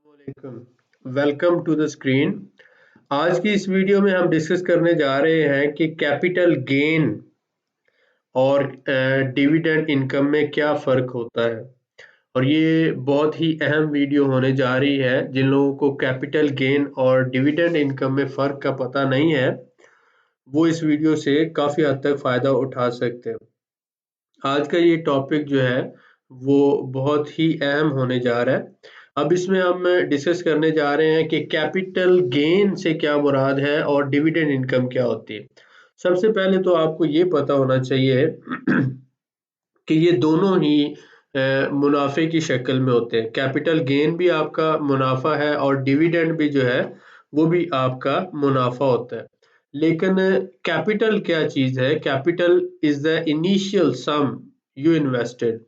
अस्सलामुअलैकुम, welcome to the screen. आज की इस वीडियो में हम डिस्कस करने जा रहे हैं कि कैपिटल गेन और डिविडेंड इनकम में क्या फ़र्क होता है। और ये बहुत ही अहम वीडियो होने जा रही है। जिन लोगों को कैपिटल गेन और डिविडेंड इनकम में फ़र्क का पता नहीं है, वो इस वीडियो से काफ़ी हद तक फ़ायदा उठा सकते हैं। आज का ये टॉपिक जो है वो बहुत ही अहम होने जा रहा है। अब इसमें हम डिस्कस करने जा रहे हैं कि कैपिटल गेन से क्या मुराद है और डिविडेंड इनकम क्या होती है। सबसे पहले तो आपको ये पता होना चाहिए कि ये दोनों ही मुनाफे की शक्ल में होते हैं। कैपिटल गेन भी आपका मुनाफा है और डिविडेंड भी जो है वो भी आपका मुनाफा होता है। लेकिन कैपिटल क्या चीज़ है? Capital is the initial sum you invested.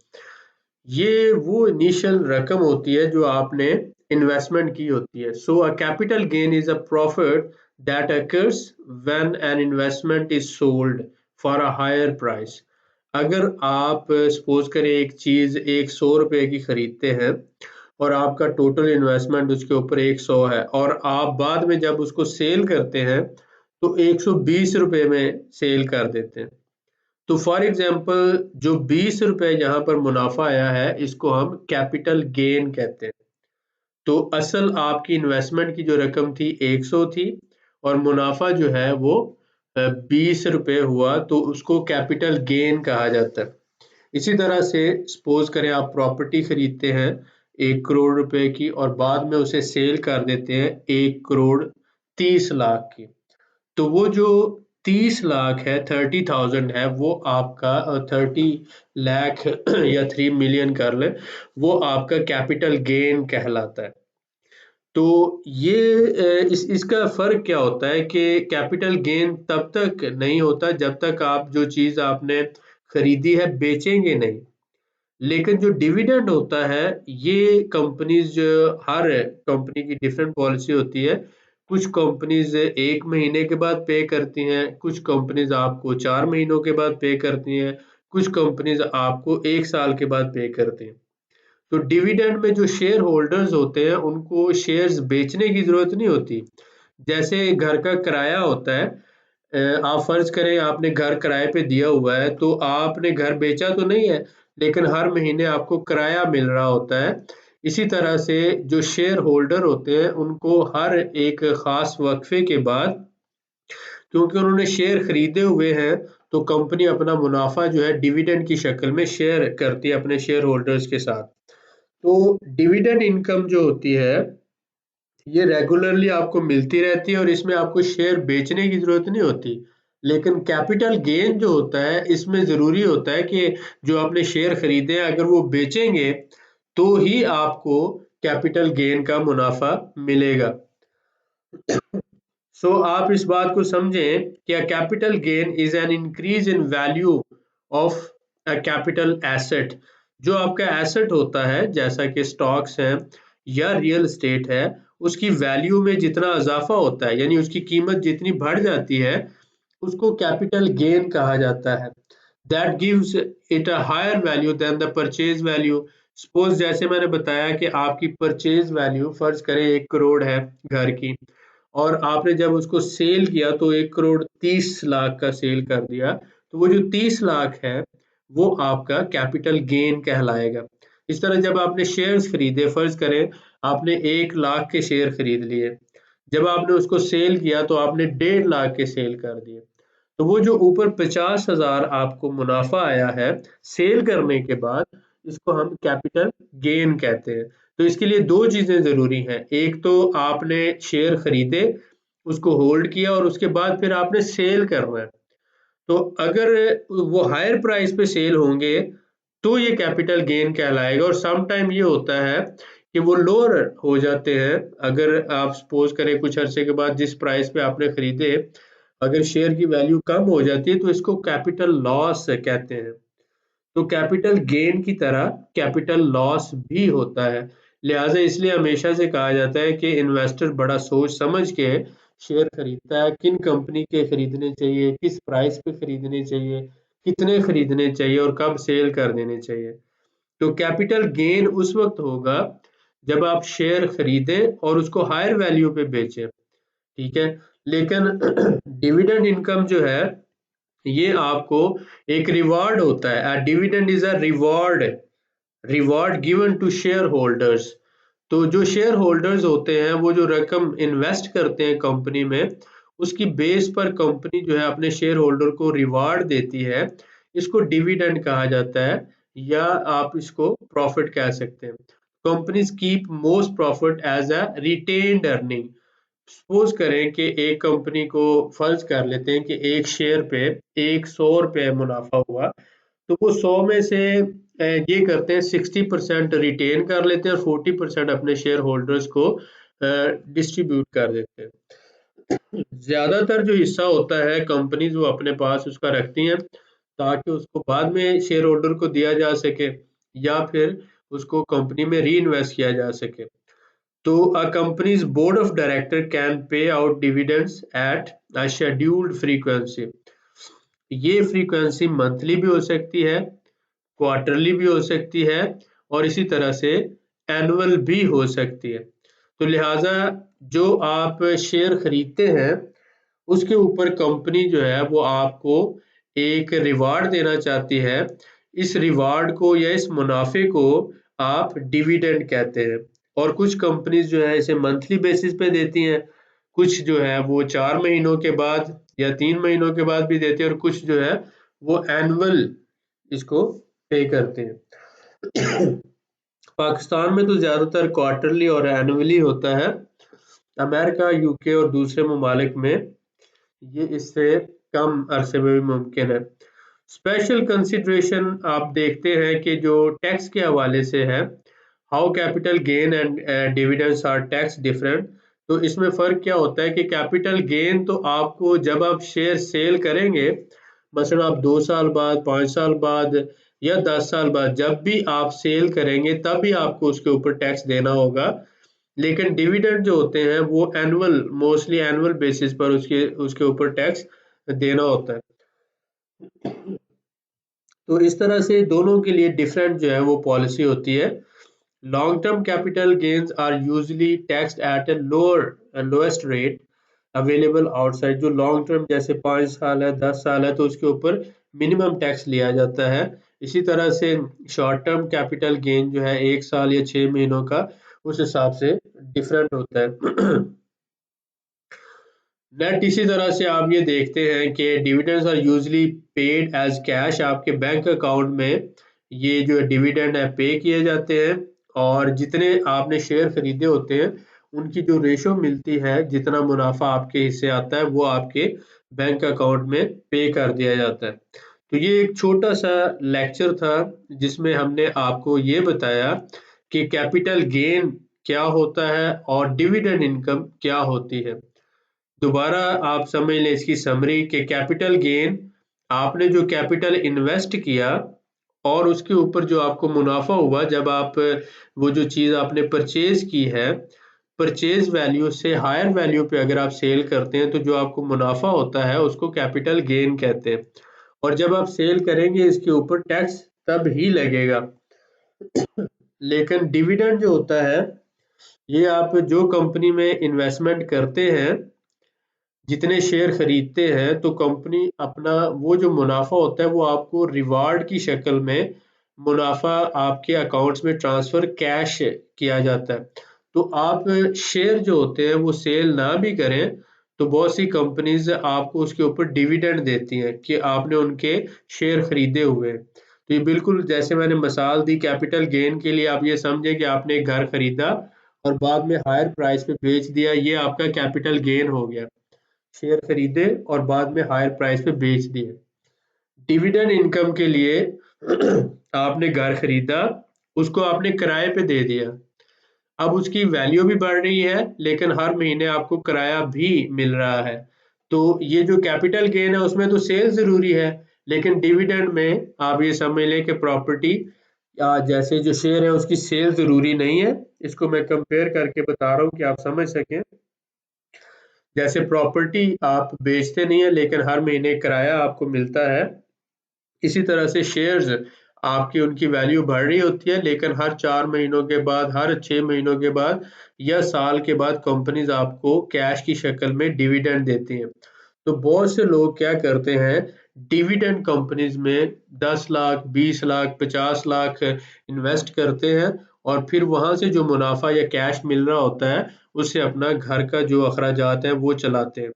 ये वो इनिशियल रकम होती है जो आपने इन्वेस्टमेंट की होती है। So a capital gain is a profit that occurs when an investment is sold for a higher price. अगर आप सपोज करें एक चीज 100 रुपए की खरीदते हैं और आपका टोटल इन्वेस्टमेंट उसके ऊपर 100 है और आप बाद में जब उसको सेल करते हैं तो 120 रुपए में सेल कर देते हैं, तो फॉर एग्जाम्पल जो 20 रुपए यहाँ पर मुनाफा आया है इसको हम कैपिटल गेन कहते हैं। तो असल आपकी इन्वेस्टमेंट की जो रकम थी 100 थी और मुनाफा जो है वो 20 रुपए हुआ, तो उसको कैपिटल गेन कहा जाता है। इसी तरह से सपोज करें आप प्रॉपर्टी खरीदते हैं 1 करोड़ रुपए की और बाद में उसे सेल कर देते हैं 1 करोड़ 30 लाख की, तो वो जो 30 लाख है 30,000 है वो आपका 30 लाख या 3 मिलियन कर ले, वो आपका कैपिटल गेन कहलाता है। तो ये इसका फ़र्क क्या होता है कि कैपिटल गेन तब तक नहीं होता जब तक आप जो चीज़ आपने खरीदी है बेचेंगे नहीं। लेकिन जो डिविडेंड होता है, ये कंपनीज, हर कंपनी की डिफरेंट पॉलिसी होती है। कुछ कंपनीज 1 महीने के बाद पे करती हैं, कुछ कंपनीज आपको 4 महीनों के बाद पे करती हैं, कुछ कंपनीज आपको 1 साल के बाद पे करती हैं। तो डिविडेंड में जो शेयर होल्डर्स होते हैं उनको शेयर्स बेचने की जरूरत नहीं होती। जैसे घर का किराया होता है, आप फर्ज करें आपने घर किराए पे दिया हुआ है तो आपने घर बेचा तो नहीं है, लेकिन हर महीने आपको किराया मिल रहा होता है। इसी तरह से जो शेयर होल्डर होते हैं उनको हर एक खास वक्फे के बाद, क्योंकि उन्होंने शेयर खरीदे हुए हैं, तो कंपनी अपना मुनाफा जो है डिविडेंड की शक्ल में शेयर करती है अपने शेयर होल्डर्स के साथ। तो डिविडेंड इनकम जो होती है ये रेगुलरली आपको मिलती रहती है और इसमें आपको शेयर बेचने की जरूरत नहीं होती। लेकिन कैपिटल गेन जो होता है इसमें जरूरी होता है कि जो आपने शेयर खरीदे हैं अगर वो बेचेंगे तो ही आपको कैपिटल गेन का मुनाफा मिलेगा। सो आप इस बात को समझें कि अ capital gain is an increase in value of a capital asset. जो आपका एसेट होता है जैसा कि स्टॉक्स हैं या रियल एस्टेट है, उसकी वैल्यू में जितना इजाफा होता है यानी उसकी कीमत जितनी बढ़ जाती है उसको कैपिटल गेन कहा जाता है। That gives it a higher value than the purchase value. Suppose जैसे मैंने बताया कि आपकी परचेज वैल्यू फर्ज करें 1 करोड़ है घर की, और आपने जब उसको सेल किया तो 1 करोड़ 30 लाख का सेल कर दिया, तो वो जो 30 लाख है वो आपका कैपिटल गेन कहलाएगा। इस तरह जब आपने शेयर्स खरीदे, फर्ज करें आपने 1 लाख के शेयर खरीद लिए, जब आपने उसको सेल किया तो आपने 1.5 लाख के सेल कर दिए, तो वो जो ऊपर 50,000 आपको मुनाफा आया है सेल करने के बाद, इसको हम कैपिटल गेन कहते हैं। तो इसके लिए दो चीजें जरूरी हैं, एक तो आपने शेयर खरीदे, उसको होल्ड किया और उसके बाद फिर आपने सेल करना है। तो अगर वो हायर प्राइस पे सेल होंगे तो ये कैपिटल गेन कहलाएगा, और सम टाइम ये होता है कि वो लोअर हो जाते हैं। अगर आप सपोज करें कुछ अरसे के बाद जिस प्राइस पे आपने खरीदे अगर शेयर की वैल्यू कम हो जाती है तो इसको कैपिटल लॉस कहते हैं। तो कैपिटल गेन की तरह कैपिटल लॉस भी होता है। लिहाजा इसलिए हमेशा से कहा जाता है कि इन्वेस्टर बड़ा सोच समझ के शेयर खरीदता है, किन कंपनी के खरीदने चाहिए, किस प्राइस पे खरीदने चाहिए, कितने खरीदने चाहिए और कब सेल कर देने चाहिए। तो कैपिटल गेन उस वक्त होगा जब आप शेयर खरीदें और उसको हायर वैल्यू पे बेचें, ठीक है। लेकिन डिविडेंड इनकम जो है ये आपको एक रिवार्ड होता है। Dividend is a reward given to shareholders. तो जो शेयर होल्डर्स होते हैं वो जो रकम इन्वेस्ट करते हैं कंपनी में, उसकी बेस पर कंपनी जो है अपने शेयर होल्डर को रिवार्ड देती है। इसको डिविडेंड कहा जाता है, या आप इसको प्रॉफिट कह सकते हैं। Companies keep most profit as a retained earning. Suppose करें कि एक कंपनी को, फर्ज कर लेते हैं कि एक शेयर पे 100 रुपये मुनाफा हुआ, तो वो 100 में से ये करते हैं 60% रिटेन कर लेते हैं और 40% अपने शेयर होल्डर्स को डिस्ट्रीब्यूट कर देते हैं। ज्यादातर जो हिस्सा होता है कंपनीज वो अपने पास उसका रखती हैं, ताकि उसको बाद में शेयर होल्डर को दिया जा सके, या फिर उसको कंपनी में री इन्वेस्ट किया जा सके। तो a company's board of director can pay out dividends at a scheduled frequency। ये फ्रीक्वेंसी मंथली भी हो सकती है, क्वार्टरली भी हो सकती है, और इसी तरह से एनुअल भी हो सकती है। तो लिहाजा जो आप शेयर खरीदते हैं उसके ऊपर कंपनी जो है वो आपको एक रिवार्ड देना चाहती है। इस रिवार्ड को या इस मुनाफे को आप डिविडेंड कहते हैं। और कुछ कंपनीज जो है इसे मंथली बेसिस पे देती हैं, कुछ जो है वो 4 महीनों के बाद या 3 महीनों के बाद भी देते हैं, और कुछ जो है वो एनुअल इसको पे करते हैं। पाकिस्तान में तो ज्यादातर क्वार्टरली और एनुअली होता है। अमेरिका, यूके और दूसरे ममालिक में ये इससे कम अरसे में भी मुमकिन है। स्पेशल कंसिडरेशन आप देखते हैं कि जो टैक्स के हवाले से है, how capital gain and dividends are tax different. तो इसमें फ़र्क क्या होता है कि कैपिटल गेन तो आपको जब आप शेयर सेल करेंगे, मसलन आप 2 साल बाद, 5 साल बाद या 10 साल बाद जब भी आप सेल करेंगे तभी आपको उसके ऊपर टैक्स देना होगा। लेकिन डिविडेंड जो होते हैं वो एनुअल, मोस्टली एनुअल बेसिस पर उसके उसके ऊपर टैक्स देना होता है। तो इस तरह से दोनों के लिए डिफरेंट जो है वो पॉलिसी होती है। Long term capital gains are usually taxed at a lowest rate available outside. जो लॉन्ग टर्म जैसे 5 साल है, 10 साल है, तो उसके ऊपर मिनिमम टैक्स लिया जाता है। इसी तरह से शॉर्ट टर्म कैपिटल गेन जो है 1 साल या 6 महीनों का, उस हिसाब से डिफरेंट होता है। नेट इसी तरह से आप ये देखते हैं कि dividends are usually paid as cash. आपके बैंक अकाउंट में ये जो डिविडेंड है पे किए जाते हैं, और जितने आपने शेयर खरीदे होते हैं उनकी जो रेशो मिलती है, जितना मुनाफा आपके हिस्से आता है वो आपके बैंक अकाउंट में पे कर दिया जाता है। तो ये एक छोटा सा लेक्चर था जिसमें हमने आपको ये बताया कि कैपिटल गेन क्या होता है और डिविडेंड इनकम क्या होती है। दोबारा आप समझ लें इसकी समरी कि कैपिटल गेन, आपने जो कैपिटल इन्वेस्ट किया और उसके ऊपर जो आपको मुनाफा हुआ जब आप वो जो चीज़ आपने परचेज की है, परचेज वैल्यू से हायर वैल्यू पे अगर आप सेल करते हैं तो जो आपको मुनाफा होता है उसको कैपिटल गेन कहते हैं। और जब आप सेल करेंगे इसके ऊपर टैक्स तब ही लगेगा। लेकिन डिविडेंड जो होता है, ये आप जो कंपनी में इन्वेस्टमेंट करते हैं, जितने शेयर खरीदते हैं, तो कंपनी अपना वो जो मुनाफा होता है वो आपको रिवार्ड की शक्ल में मुनाफा आपके अकाउंट्स में ट्रांसफर कैश किया जाता है। तो आप शेयर जो होते हैं वो सेल ना भी करें तो बहुत सी कंपनीज आपको उसके ऊपर डिविडेंड देती हैं कि आपने उनके शेयर खरीदे हुए हैं। तो ये बिल्कुल जैसे मैंने मिसाल दी कैपिटल गेन के लिए, आप ये समझें कि आपने एक घर खरीदा और बाद में हायर प्राइस पे बेच दिया, ये आपका कैपिटल गेन हो गया। शेयर खरीदे और बाद में हायर प्राइस पे बेच दिए। डिविडेंड इनकम के लिए आपने घर खरीदा, उसको आपने किराए पे दे दिया, अब उसकी वैल्यू भी बढ़ रही है लेकिन हर महीने आपको किराया भी मिल रहा है। तो ये जो कैपिटल गेन है उसमें तो सेल जरूरी है, लेकिन डिविडेंड में आप ये समझ लें कि प्रॉपर्टी जैसे जो शेयर है उसकी सेल जरूरी नहीं है। इसको मैं कंपेयर करके बता रहा हूँ कि आप समझ सकें। जैसे प्रॉपर्टी आप बेचते नहीं है लेकिन हर महीने किराया आपको मिलता है, इसी तरह से शेयर्स आपकी उनकी वैल्यू बढ़ रही होती है, लेकिन हर 4 महीनों के बाद, हर 6 महीनों के बाद या साल के बाद कंपनीज आपको कैश की शक्ल में डिविडेंड देती हैं। तो बहुत से लोग क्या करते हैं, डिविडेंड कंपनीज में 10 लाख, 20 लाख, 50 लाख इन्वेस्ट करते हैं और फिर वहां से जो मुनाफा या कैश मिल रहा होता है उससे अपना घर का जो अखराजात है वो चलाते हैं।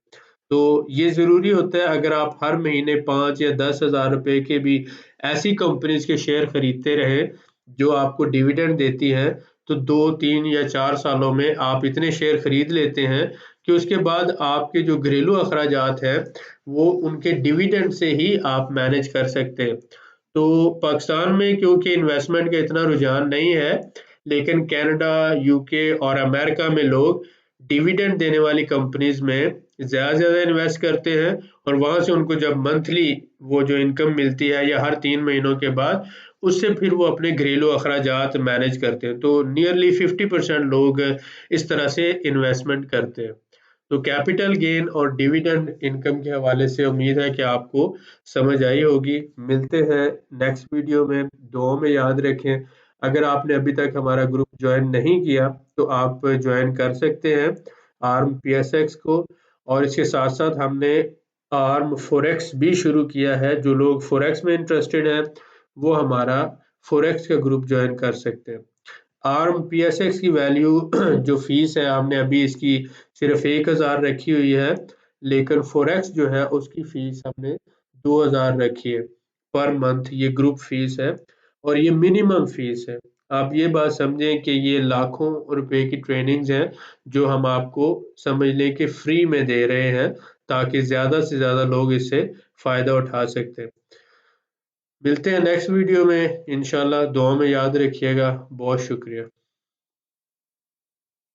तो ये ज़रूरी होता है, अगर आप हर महीने 5 या 10,000 रुपए के भी ऐसी कंपनीज के शेयर खरीदते रहे जो आपको डिविडेंड देती हैं, तो 2, 3 या 4 सालों में आप इतने शेयर खरीद लेते हैं कि उसके बाद आपके जो घरेलू अखराजात हैं वो उनके डिविडेंड से ही आप मैनेज कर सकते हैं। तो पाकिस्तान में क्योंकि इन्वेस्टमेंट का इतना रुझान नहीं है, लेकिन कनाडा, यूके और अमेरिका में लोग डिविडेंड देने वाली कंपनीज में ज़्यादा इन्वेस्ट करते हैं और वहां से उनको जब मंथली वो जो इनकम मिलती है या हर 3 महीनों के बाद, उससे फिर वो अपने घरेलू अखराजात मैनेज करते हैं। तो नियरली 50% लोग इस तरह से इन्वेस्टमेंट करते हैं। तो कैपिटल गेन और डिविडेंड इनकम के हवाले से उम्मीद है कि आपको समझ आई होगी। मिलते हैं नेक्स्ट वीडियो में। दुआओं में याद रखें। अगर आपने अभी तक हमारा ग्रुप ज्वाइन नहीं किया तो आप ज्वाइन कर सकते हैं आर्म पीएसएक्स को। और इसके साथ साथ हमने आर्म फॉरेक्स भी शुरू किया है। जो लोग फॉरेक्स में इंटरेस्टेड हैं वो हमारा फॉरेक्स का ग्रुप ज्वाइन कर सकते हैं। आर्म पीएसएक्स की वैल्यू जो फीस है, हमने अभी इसकी सिर्फ 1,000 रखी हुई है, लेकिन फॉरेक्स जो है उसकी फीस हमने 2,000 रखी है पर मंथ। ये ग्रुप फीस है और ये मिनिमम फीस है। आप ये बात समझें कि ये लाखों रुपए की ट्रेनिंग्स हैं जो हम आपको समझ लें कि फ्री में दे रहे हैं, ताकि ज़्यादा से ज़्यादा लोग इससे फ़ायदा उठा सकते हैं। मिलते हैं नेक्स्ट वीडियो में इंशाल्लाह। दुआ में याद रखिएगा। बहुत शुक्रिया।